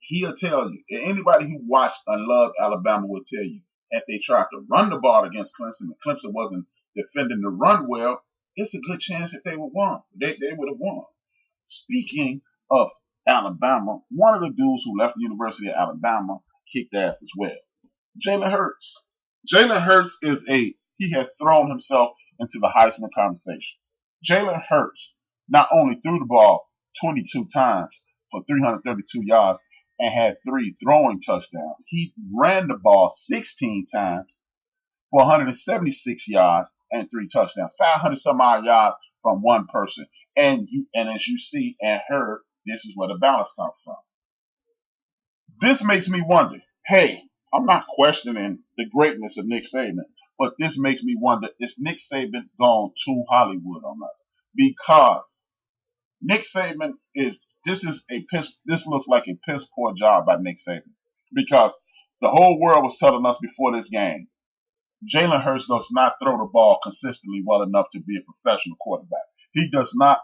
he'll tell you, and anybody who watched and loved Alabama will tell you, if they tried to run the ball against Clemson and Clemson wasn't defending the run well, it's a good chance that they would won. They would have won. Speaking of Alabama, one of the dudes who left the University of Alabama kicked ass as well. Jalen Hurts. Jalen Hurts he has thrown himself into the Heisman conversation. Jalen Hurts not only threw the ball 22 times for 332 yards and had 3 throwing touchdowns, he ran the ball 16 times for 176 yards and 3 touchdowns, 500 some odd yards from one person. And as you see and heard, this is where the balance comes from. This makes me wonder, hey, I'm not questioning the greatness of Nick Saban, but this makes me wonder, is Nick Saban gone too Hollywood on us? Because Nick Saban this looks like a piss poor job by Nick Saban. Because the whole world was telling us before this game, Jalen Hurts does not throw the ball consistently well enough to be a professional quarterback. He does not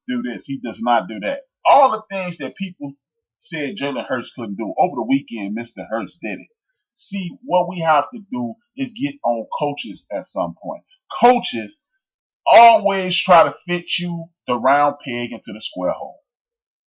do this. He does not do that. All the things that people said Jalen Hurts couldn't do. Over the weekend, Mr. Hurts did it. See, what we have to do is get on coaches at some point. Coaches always try to fit you the round peg into the square hole.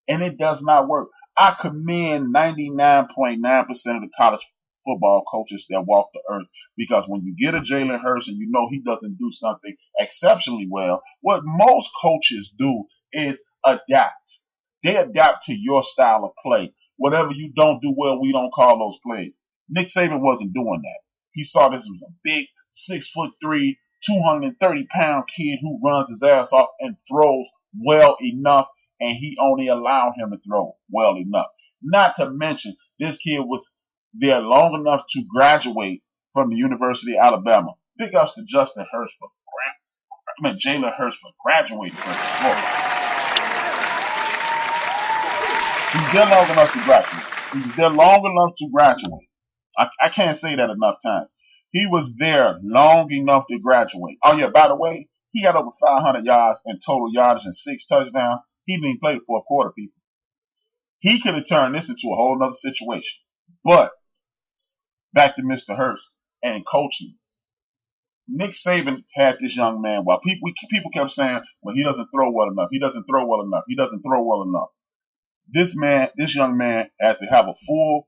And it does not work. I commend 99.9% of the college football coaches that walk the earth, because when you get a Jalen Hurts and you know he doesn't do something exceptionally well, what most coaches do is adapt. They adapt to your style of play. Whatever you don't do well, we don't call those plays. Nick Saban wasn't doing that. He saw this was a big 6'3", 230-pound kid who runs his ass off and throws well enough, and he only allowed him to throw well enough. Not to mention, this kid was there long enough to graduate from the University of Alabama. Big ups to Jalen Hurts for graduating from Florida. He's there long enough to graduate. He's there long enough to graduate. I can't say that enough times. He was there long enough to graduate. Oh yeah, by the way, he had over 500 yards in total yardage and 6 touchdowns. He didn't even play the fourth quarter, people. He could have turned this into a whole other situation. But back to Mr. Hurts and coaching. Nick Saban had this young man. While people kept saying, well, he doesn't throw well enough. He doesn't throw well enough. He doesn't throw well enough. This young man had to have a full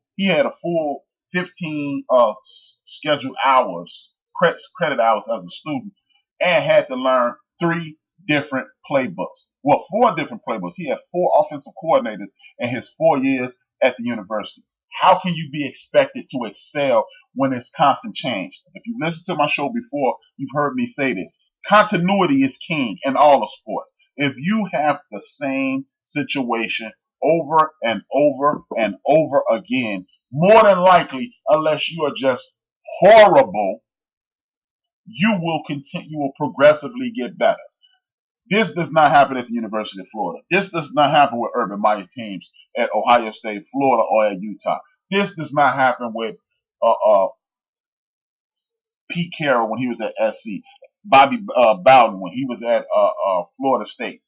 15 scheduled hours, credit hours as a student, and had to learn 3 different playbooks. Well, 4 different playbooks. He had 4 offensive coordinators in his 4 years at the university. How can you be expected to excel when it's constant change? If you listened to my show before, you've heard me say this. Continuity is king in all of sports. If you have the same situation over and over and over again, more than likely, unless you are just horrible, you will progressively get better. This does not happen at the University of Florida. This does not happen with Urban Meyer's teams at Ohio State, Florida, or at Utah. This does not happen with Pete Carroll when he was at SC, Bobby Bowden when he was at Florida State.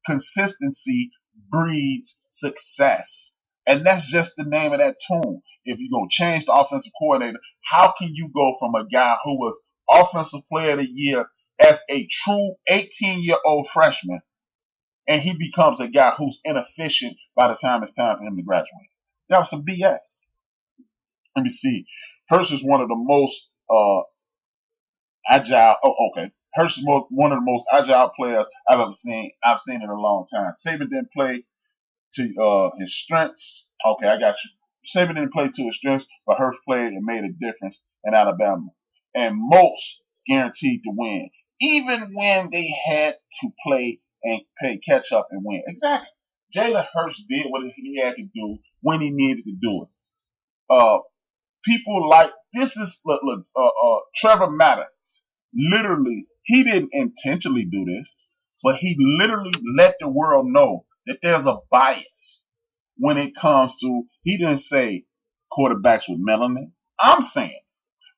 Consistency breeds success. And that's just the name of that tune. If you're going to change the offensive coordinator, how can you go from a guy who was Offensive Player of the Year as a true 18-year-old freshman, and he becomes a guy who's inefficient by the time it's time for him to graduate? That was some BS. Let me see. Hurts is one of the most agile. Hurts is one of the most agile players I've ever seen. I've seen in a long time. Saban didn't play to his strengths. Okay, I got you. Saban didn't play to his strengths, but Hurts played and made a difference in Alabama. And most guaranteed to win, even when they had to play and play catch up and win. Exactly. Jalen Hurts did what he had to do when he needed to do it. People like this is Trevor Maddox. Literally, he didn't intentionally do this, but he literally let the world know that there's a bias when it comes to. He didn't say quarterbacks with melanin. I'm saying,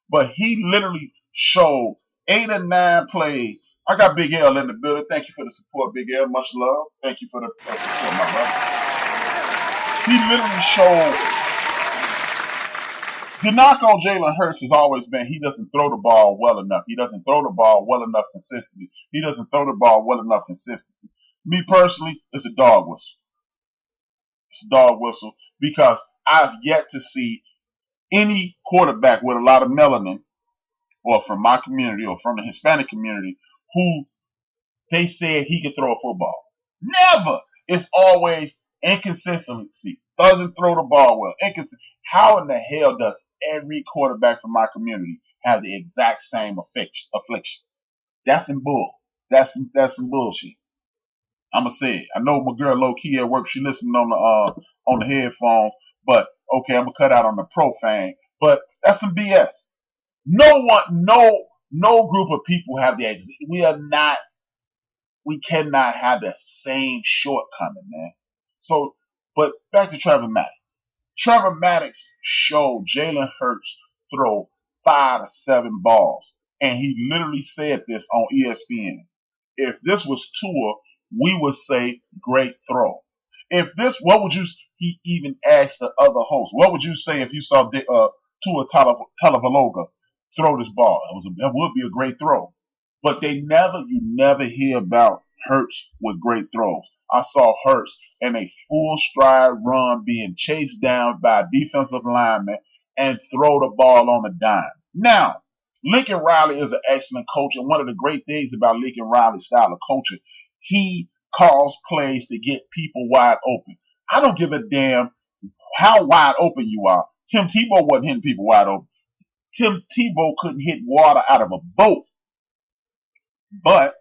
but he literally showed 8 or 9 plays I got Big L in the building. Thank you for the support, Big L. Much love. Thank you for the support, my brother. He literally showed. The knock on Jalen Hurts has always been he doesn't throw the ball well enough. He doesn't throw the ball well enough consistently. He doesn't throw the ball well enough consistency. Me personally, it's a dog whistle. It's a dog whistle because I've yet to see any quarterback with a lot of melanin or from my community or from the Hispanic community who they said he could throw a football. Never. It's always inconsistency. Doesn't throw the ball well. Inconsistent. How in the hell does every quarterback from my community have the exact same affliction? That's some bull. That's some bullshit. I'ma say it. I know my girl low key at work. She listening on the headphones, but okay, I'm gonna cut out on the profane. But that's some BS. No group of people have the we cannot have the same shortcoming, man. So, but back to Trevor Maddox. Trevor Maddox showed Jalen Hurts throw 5 to 7 balls. And he literally said this on ESPN. If this was Tua, we would say great throw. What would you, he even asked the other host, what would you say if you saw Tua Tagovailoa throw this ball? It would be a great throw. But you never hear about Hurts with great throws. I saw Hurts in a full stride run being chased down by a defensive lineman and throw the ball on a dime. Now, Lincoln Riley is an excellent coach, and one of the great things about Lincoln Riley's style of coaching, he calls plays to get people wide open. I don't give a damn how wide open you are. Tim Tebow wasn't hitting people wide open. Tim Tebow couldn't hit water out of a boat. But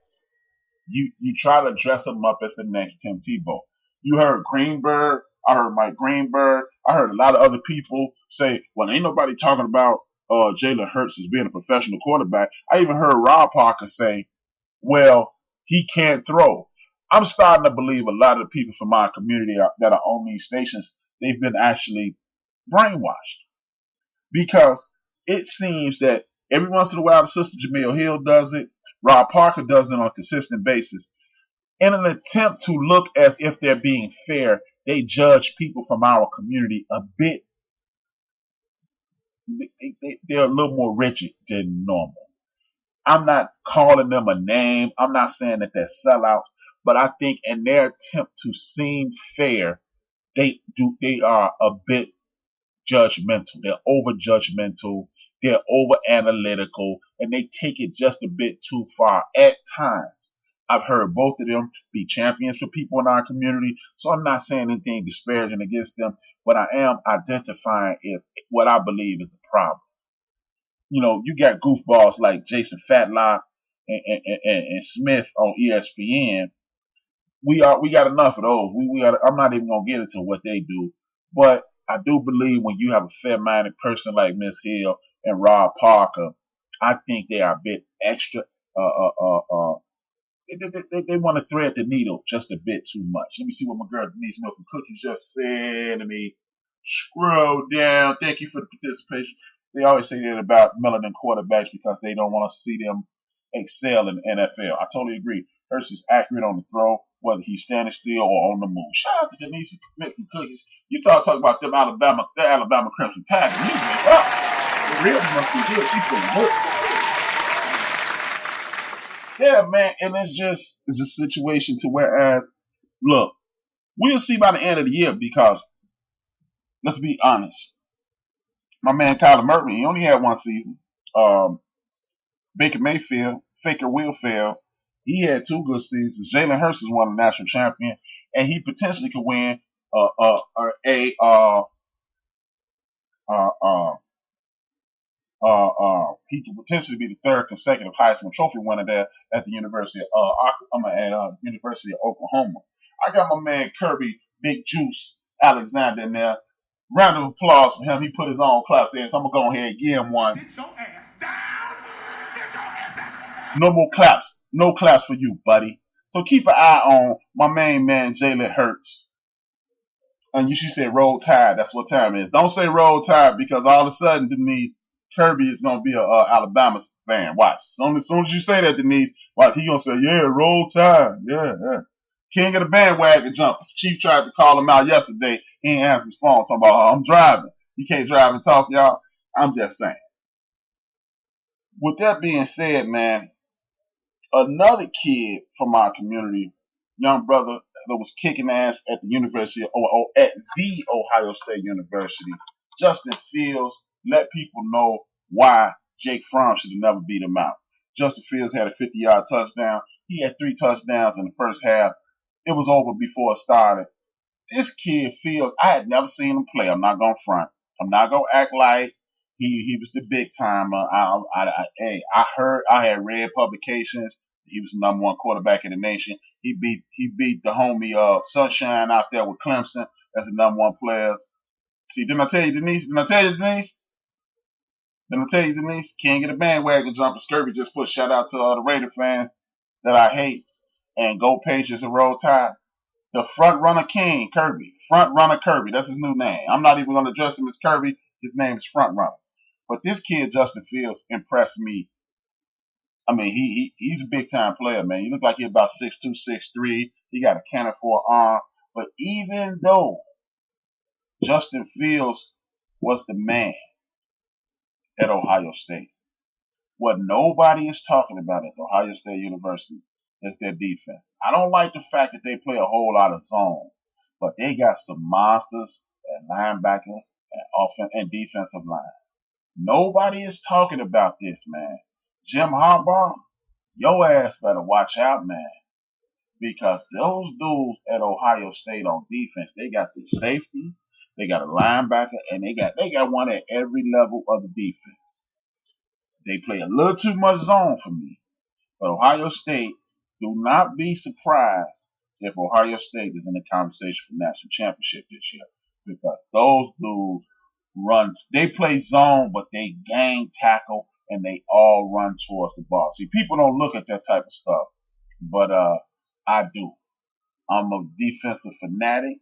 you try to dress him up as the next Tim Tebow. You heard Greenberg. I heard Mike Greenberg. I heard a lot of other people say, well, ain't nobody talking about Jalen Hurts as being a professional quarterback. I even heard Rob Parker say, well, he can't throw. I'm starting to believe a lot of the people from my community that are on these stations, they've been actually brainwashed. Because it seems that every once in a while, the sister Jamil Hill does it. Rob Parker does it on a consistent basis. In an attempt to look as if they're being fair, they judge people from our community a bit. They're a little more rigid than normal. I'm not calling them a name. I'm not saying that they're sellouts, but I think in their attempt to seem fair, they are a bit judgmental. They're over judgmental. They're over analytical, and they take it just a bit too far at times. I've heard both of them be champions for people in our community, so I'm not saying anything disparaging against them. What I am identifying is what I believe is a problem. You know, you got goofballs like Jason Fatlock and Smith on ESPN. We got enough of those. I'm not even gonna get into what they do, but I do believe when you have a fair-minded person like Miss Hill and Rob Parker, I think they are a bit extra. They want to thread the needle just a bit too much. Let me see what my girl Denise Milk and Cookies just said to me. Scroll down. Thank you for the participation. They always say that about melanin quarterbacks because they don't want to see them excel in the NFL. I totally agree. Hurts is accurate on the throw, whether he's standing still or on the move. Shout out to Denise Milk and Cookies. You talk about them Alabama Crimson Tide. You wake up. The real must be good. She's feeling good. Yeah, man, and it's a situation to whereas, look, we'll see by the end of the year because, let's be honest, my man Kyler Murray, he only had one season. Baker Mayfield, Faker will fail. He had 2 good seasons. Jalen Hurts is won a national champion, and he potentially could win he could potentially be the 3rd consecutive Heisman Trophy winner there at the University of University of Oklahoma. I got my man Kirby Big Juice Alexander in there. Round of applause for him. He put his own claps in, so I'm gonna go ahead and give him one. Sit your ass down. Sit your ass down. No more claps. No claps for you, buddy. So keep an eye on my main man Jalen Hurts. And you should say roll tide. That's what time it is. Don't say roll tide because all of a sudden, Denise, Kirby is gonna be a Alabama fan. Watch. As soon as you say that, Denise, watch, he gonna say, yeah, roll tide. Yeah, yeah. King of the bandwagon jumpers. Chief tried to call him out yesterday. He ain't answer his phone talking about, I'm driving. You can't drive and talk, y'all. I'm just saying. With that being said, man, another kid from our community, young brother that was kicking ass at the University or at the Ohio State University, Justin Fields, let people know why Jake Fromm should have never beat him out. Justin Fields had a 50-yard touchdown. He had 3 touchdowns in the first half. It was over before it started. This kid Fields, I had never seen him play. I'm not going to front. I'm not going to act like he was the big timer. I had read publications. He was the number 1 quarterback in the nation. He beat the homie Sunshine out there with Clemson as the number 1 player. See, didn't I tell you, Denise? King of the bandwagon jumper. Scurvy just put shout out to the Raider fans that I hate. And go Patriots and roll tide. The front runner king, Kirby. Front runner Kirby. That's his new name. I'm not even going to address him as Kirby. His name is front runner. But this kid, Justin Fields, impressed me. I mean, he's a big time player, man. He looked like he's about 6'2", 6'3". He got a cannon for an arm. But even though Justin Fields was the man at Ohio State, what nobody is talking about at Ohio State University is their defense. I don't like the fact that they play a whole lot of zone, but they got some monsters at linebacker and offense and defensive line. Nobody is talking about this, man. Jim Harbaugh, your ass better watch out, man. Because those dudes at Ohio State on defense, they got the safety, they got a linebacker, and they got one at every level of the defense. They play a little too much zone for me. But Ohio State, do not be surprised if Ohio State is in the conversation for national championship this year. Because those dudes they play zone, but they gang tackle, and they all run towards the ball. See, people don't look at that type of stuff, but I do. I'm a defensive fanatic.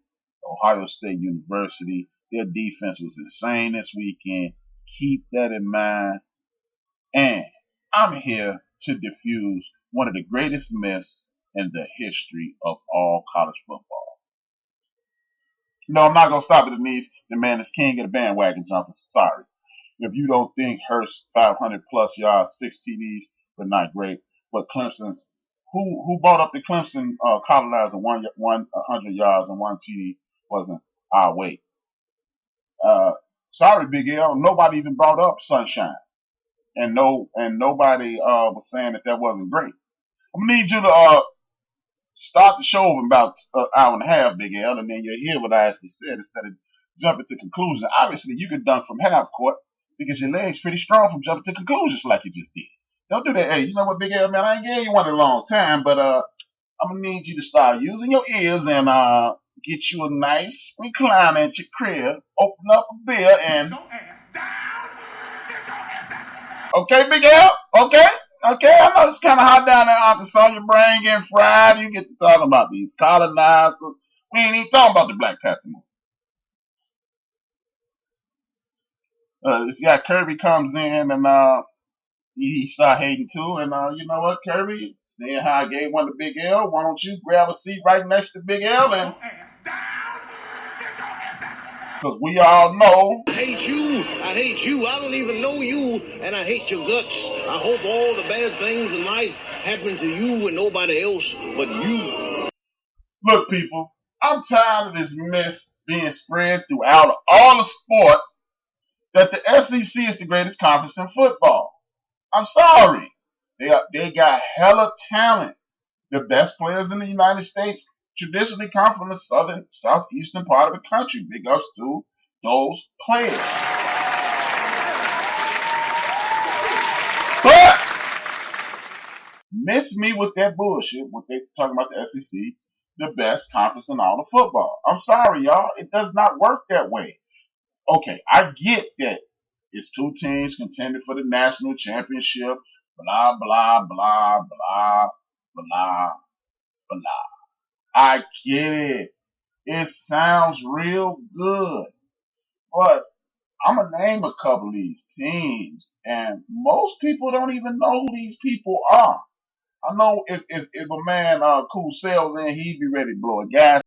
Ohio State University, their defense was insane this weekend. Keep that in mind. And I'm here to diffuse one of the greatest myths in the history of all college football. No, I'm not going to stop at the knees. The man is king of the bandwagon jumpers. Sorry. If you don't think Hurst 500 plus yards, 6 TDs, but not great. But Clemson, who brought up the Clemson colonizer 100 yards and 1 TD wasn't our weight. Sorry, Big L. Nobody even brought up Sunshine. And nobody was saying that wasn't great. I'm gonna need you to start the show in about an hour and a half, Big L, and then you'll hear what I actually said instead of jumping to conclusions. Obviously, you can dunk from half court because your leg's pretty strong from jumping to conclusions like you just did. Don't do that. Hey, you know what, Big L, man? I ain't gave you one in a long time, but I'm gonna need you to start using your ears and get you a nice recliner at your crib, open up a beer, and sit your ass down. Sit your ass down. Okay, Big L? Okay, I know it's kind of hot down there in Arkansas. Your brain getting fried. You get to talking about these colonizers. We ain't even talking about the Black Panther movie. Yeah, Kirby comes in and he start hating too. And you know what, Kirby? Seeing how I gave one to Big L, why don't you grab a seat right next to Big L and because we all know. I hate you. I don't even know you, and I hate your guts. I hope all the bad things in life happen to you and nobody else but you. Look, people, I'm tired of this myth being spread throughout all the sport that the SEC is the greatest conference in football. I'm sorry. They got hella talent. The best players in the United States traditionally come from the southeastern part of the country. Big ups to those players. But miss me with that bullshit when they talking about the SEC, the best conference in all of football. I'm sorry, y'all. It does not work that way. Okay, I get that it's 2 teams contending for the national championship. Blah, blah, blah, blah, blah, blah. I get it. It sounds real good. But I'm gonna name a couple of these teams, and most people don't even know who these people are. I know if a man cool sells in, he'd be ready to blow a gas